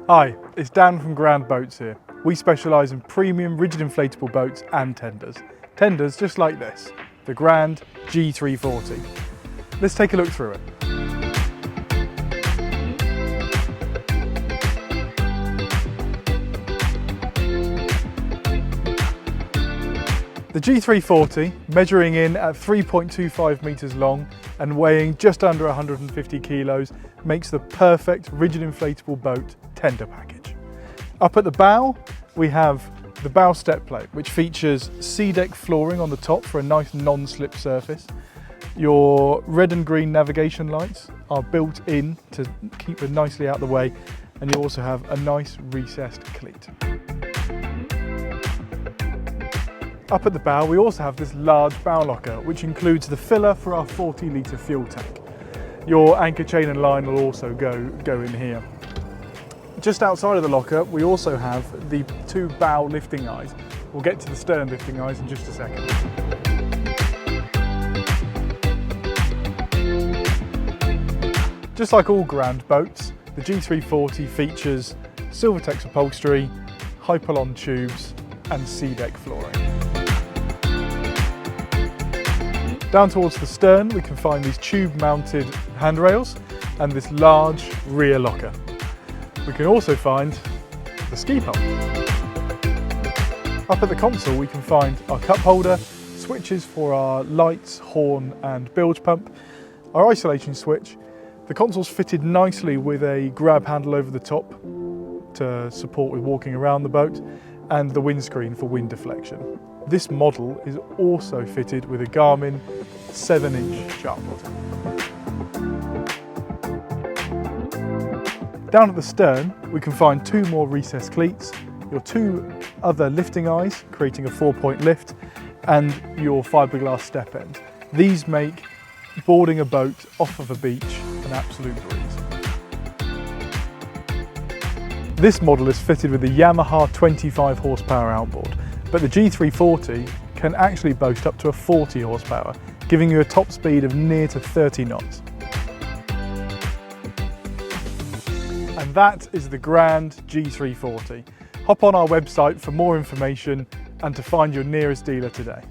Hi, it's Dan from Grand Boats here. We specialise in premium rigid inflatable boats and tenders. Tenders just like this, the Grand G340. Let's take a look through it. The G340, measuring in at 3.25 metres long and weighing just under 150 kilos, makes the perfect rigid inflatable boat tender package. Up at the bow, we have the bow step plate, which features sea deck flooring on the top for a nice non-slip surface. Your red and green navigation lights are built in to keep them nicely out of the way, and you also have a nice recessed cleat. Up at the bow, we also have this large bow locker, which includes the filler for our 40-litre fuel tank. Your anchor chain and line will also go in here. Just outside of the locker, we also have the two bow lifting eyes. We'll get to the stern lifting eyes in just a second. Just like all Grand boats, the G340 features Silvertex upholstery, Hypalon tubes and sea deck flooring. Down towards the stern, we can find these tube-mounted handrails and this large rear locker. We can also find the ski pump. Up at the console, we can find our cup holder, switches for our lights, horn and bilge pump, our isolation switch. The console's fitted nicely with a grab handle over the top to support with walking around the boat, and the windscreen for wind deflection. This model is also fitted with a Garmin 7-inch sharpboard. Down at the stern, we can find two more recessed cleats, your two other lifting eyes, creating a 4-point lift, and your fiberglass step end. These make boarding a boat off of a beach an absolute breeze. This model is fitted with the Yamaha 25 horsepower outboard, but the G340 can actually boast up to a 40 horsepower, giving you a top speed of near to 30 knots. And that is the Grand G340. Hop on our website for more information and to find your nearest dealer today.